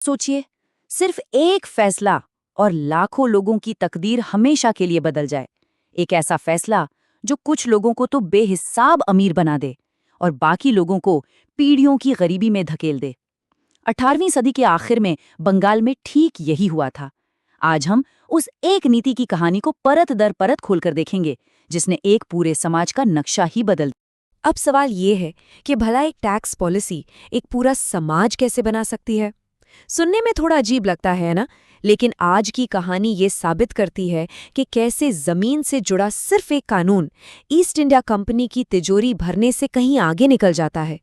सोचिए, सिर्फ एक फैसला और लाखों लोगों की तकदीर हमेशा के लिए बदल जाए। एक ऐसा फैसला जो कुछ लोगों को तो बेहिसाब अमीर बना दे और बाकी लोगों को पीढ़ियों की गरीबी में धकेल दे। 18वीं सदी के आखिर में बंगाल में ठीक यही हुआ था। आज हम उस एक नीति की कहानी को परत दर परत खोलकर देखेंगे, जिसने एक पूरे समाज का नक्शा ही बदल। अब सवाल ये है कि भला एक टैक्स पॉलिसी एक पूरा समाज कैसे बना सकती है। सुनने में थोड़ा अजीब लगता है ना, लेकिन आज की कहानी ये साबित करती है कि कैसे जमीन से जुड़ा सिर्फ एक कानून ईस्ट इंडिया कंपनी की तिजोरी भरने से कहीं आगे निकल जाता है।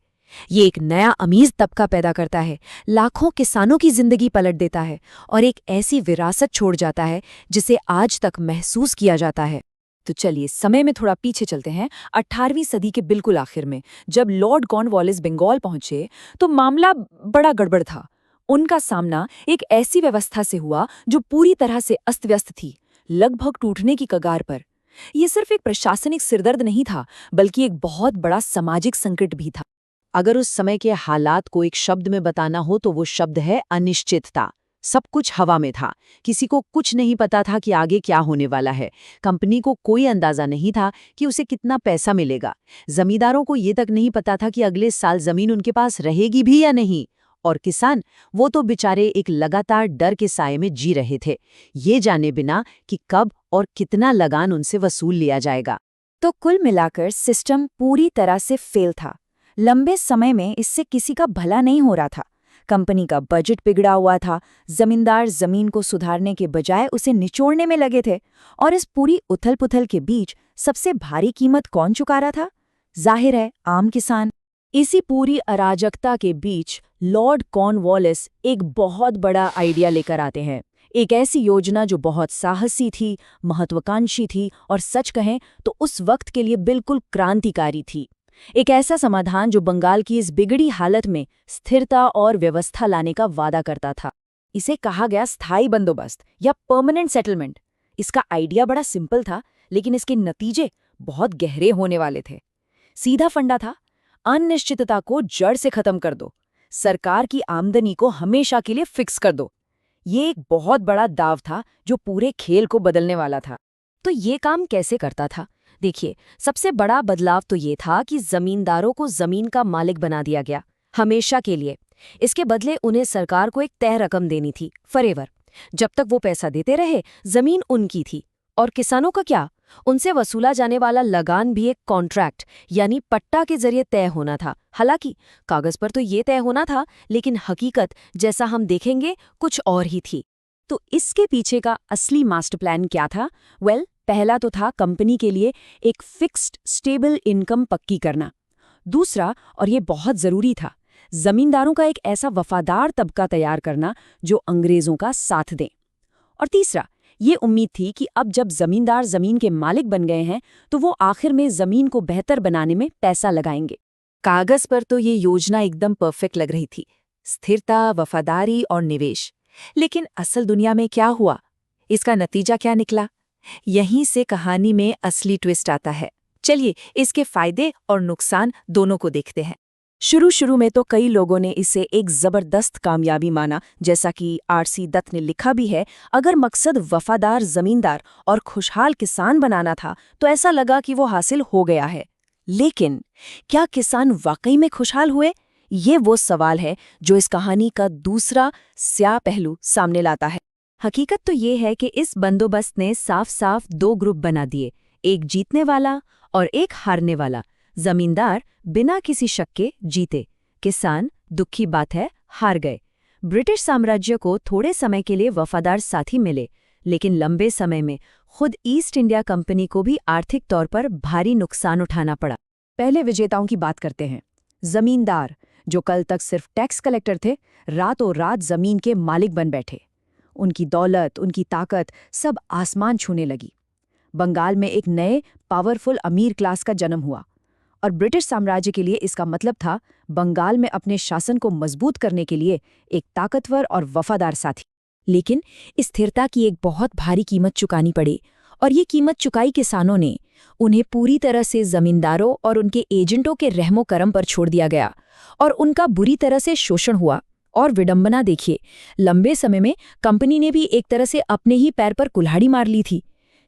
ये एक नया अमीर तबका पैदा करता है, लाखों किसानों की जिंदगी पलट देता है और एक ऐसी विरासत छोड़ जाता है जिसे आज तक महसूस किया जाता है। तो चलिए समय में थोड़ा पीछे चलते हैं। 18वीं सदी के बिल्कुल आखिर में जब लॉर्ड कॉर्नवालिस बंगाल पहुंचे तो मामला बड़ा गड़बड़ था। उनका सामना एक ऐसी व्यवस्था से हुआ जो पूरी तरह से अस्त-व्यस्त थी, लगभग टूटने की कगार पर। यह सिर्फ एक प्रशासनिक सिरदर्द नहीं था, बल्कि एक बहुत बड़ा सामाजिक संकट भी था। अगर उस समय के हालात को एक शब्द में बताना हो तो वो शब्द है अनिश्चितता। सब कुछ हवा में था, किसी को कुछ नहीं पता था कि आगे क्या होने वाला है। कंपनी को कोई अंदाजा नहीं था कि उसे कितना पैसा मिलेगा। जमींदारों को ये तक नहीं पता था कि अगले साल जमीन उनके पास रहेगी भी या नहीं। और किसान, वो तो बेचारे एक लगातार डर के साये में जी रहे थे, ये जाने बिना कि कब और कितना लगान उनसे वसूल लिया जाएगा। तो कुल मिलाकर सिस्टम पूरी तरह से फेल था। लंबे समय में इससे किसी का भला नहीं हो रहा था। कंपनी का बजट बिगड़ा हुआ था, जमींदार जमीन को सुधारने के बजाय उसे निचोड़ने में लगे थे। और इस पूरी उथल-पुथल के बीच सबसे भारी कीमत कौन चुका रहा था? जाहिर है, आम किसान। इसी पूरी अराजकता के बीच लॉर्ड कॉर्नवालिस एक बहुत बड़ा आइडिया लेकर आते हैं। एक ऐसी योजना जो बहुत साहसी थी, महत्वाकांक्षी थी और सच कहें तो उस वक्त के लिए बिल्कुल क्रांतिकारी थी। एक ऐसा समाधान जो बंगाल की इस बिगड़ी हालत में स्थिरता और व्यवस्था लाने का वादा करता था। इसे कहा गया स्थायी बंदोबस्त या परमानेंट सेटलमेंट। इसका आइडिया बड़ा सिंपल था, लेकिन इसके नतीजे बहुत गहरे होने वाले थे। सीधा फंडा था, अनिश्चितता को जड़ से खत्म कर दो, सरकार की आमदनी को हमेशा के लिए फिक्स कर दो। ये एक बहुत बड़ा दाव था जो पूरे खेल को बदलने वाला था। तो ये काम कैसे करता था? देखिए, सबसे बड़ा बदलाव तो ये था कि जमींदारों को जमीन का मालिक बना दिया गया, हमेशा के लिए। इसके बदले उन्हें सरकार को एक तय रकम देनी थी, फॉरएवर। जब तक वो पैसा देते रहे, जमीन उनकी थी। और किसानों का क्या? उनसे वसूला जाने वाला लगान भी एक कॉन्ट्रैक्ट यानी पट्टा के जरिए तय होना था। हालांकि कागज पर तो ये तय होना था, लेकिन हकीकत, जैसा हम देखेंगे, कुछ और ही थी। तो इसके पीछे का असली मास्टर प्लान क्या था? पहला तो था कंपनी के लिए एक फिक्स्ड स्टेबल इनकम पक्की करना। दूसरा, और ये बहुत जरूरी था, जमींदारों का एक ऐसा वफादार तबका तैयार करना जो अंग्रेजों का साथ दे। और तीसरा, ये उम्मीद थी कि अब जब जमींदार जमीन के मालिक बन गए हैं तो वो आखिर में जमीन को बेहतर बनाने में पैसा लगाएंगे। कागज पर तो ये योजना एकदम परफेक्ट लग रही थी, स्थिरता, वफादारी और निवेश। लेकिन असल दुनिया में क्या हुआ? इसका नतीजा क्या निकला? यहीं से कहानी में असली ट्विस्ट आता है। चलिए इसके फायदे और नुकसान दोनों को देखते हैं। शुरू में तो कई लोगों ने इसे एक जबरदस्त कामयाबी माना, जैसा कि आर.सी. दत्त ने लिखा भी है। अगर मकसद वफादार जमींदार और खुशहाल किसान बनाना था तो ऐसा लगा कि वो हासिल हो गया है। लेकिन क्या किसान वाकई में खुशहाल हुए? ये वो सवाल है जो इस कहानी का दूसरा स्याह पहलू सामने लाता है। हकीकत तो ये है कि इस बंदोबस्त ने साफ साफ दो ग्रुप बना दिए, एक जीतने वाला और एक हारने वाला। जमींदार बिना किसी शक के जीते, किसान, दुख की बात है, हार गए। ब्रिटिश साम्राज्य को थोड़े समय के लिए वफादार साथी मिले, लेकिन लंबे समय में खुद ईस्ट इंडिया कंपनी को भी आर्थिक तौर पर भारी नुकसान उठाना पड़ा। पहले विजेताओं की बात करते हैं। जमींदार, जो कल तक सिर्फ टैक्स कलेक्टर थे, रातों रात जमीन के मालिक बन बैठे। उनकी दौलत, उनकी ताकत सब आसमान छूने लगी। बंगाल में एक नए पावरफुल अमीर क्लास का जन्म हुआ और ब्रिटिश साम्राज्य के लिए इसका मतलब था बंगाल में अपने शासन को मजबूत करने के लिए एक ताकतवर और वफादार साथी। लेकिन स्थिरता की एक बहुत भारी कीमत चुकानी पड़ी और ये कीमत चुकाई किसानों ने। उन्हें पूरी तरह से जमींदारों और उनके एजेंटों के रहमो करम पर छोड़ दिया गया और उनका बुरी तरह से शोषण हुआ। और विडंबना देखिए, लंबे समय में कंपनी ने भी एक तरह से अपने ही पैर पर कुल्हाड़ी मार ली थी।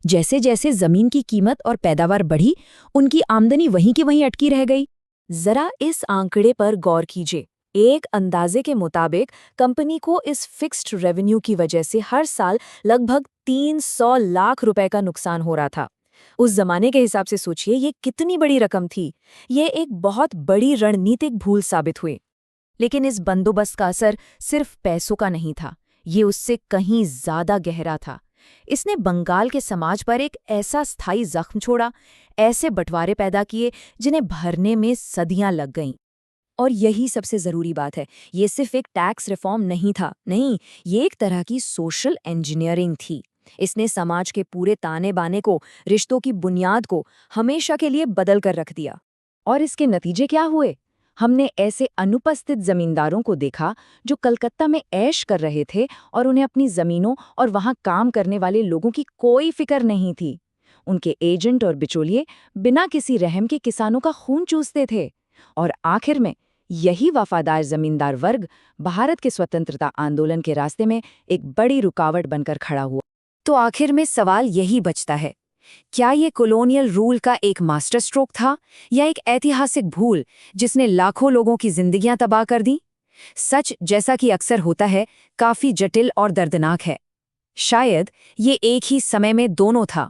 जैसे जैसे जमीन की कीमत और पैदावार बढ़ी, उनकी आमदनी वहीं की वहीं अटकी रह गई। जरा इस आंकड़े पर गौर कीजिए। एक अंदाजे के मुताबिक कंपनी को इस फिक्स्ड रेवेन्यू की वजह से हर साल लगभग 300 लाख रुपए का नुकसान हो रहा था। उस जमाने के हिसाब से सोचिए ये कितनी बड़ी रकम थी। ये एक बहुत बड़ी रणनीतिक भूल साबित हुई। लेकिन इस बंदोबस्त का असर सिर्फ पैसों का नहीं था, ये उससे कहीं ज्यादा गहरा था। इसने बंगाल के समाज पर एक ऐसा स्थायी जख्म छोड़ा, ऐसे बंटवारे पैदा किए जिन्हें भरने में सदियां लग गईं। और यही सबसे जरूरी बात है, ये सिर्फ एक टैक्स रिफॉर्म नहीं था, नहीं, ये एक तरह की सोशल इंजीनियरिंग थी। इसने समाज के पूरे ताने बाने को, रिश्तों की बुनियाद को हमेशा के लिए बदल कर रख दिया। और इसके नतीजे क्या हुए? हमने ऐसे अनुपस्थित जमींदारों को देखा जो कलकत्ता में ऐश कर रहे थे और उन्हें अपनी जमीनों और वहां काम करने वाले लोगों की कोई फिक्र नहीं थी। उनके एजेंट और बिचौलिए बिना किसी रहम के किसानों का खून चूसते थे। और आखिर में यही वफादार जमींदार वर्ग भारत के स्वतंत्रता आंदोलन के रास्ते में एक बड़ी रुकावट बनकर खड़ा हुआ। तो आखिर में सवाल यही बचता है, क्या ये कॉलोनियल रूल का एक मास्टर स्ट्रोक था या एक ऐतिहासिक भूल जिसने लाखों लोगों की जिंदगियां तबाह कर दी? सच, जैसा कि अक्सर होता है, काफी जटिल और दर्दनाक है। शायद ये एक ही समय में दोनों था।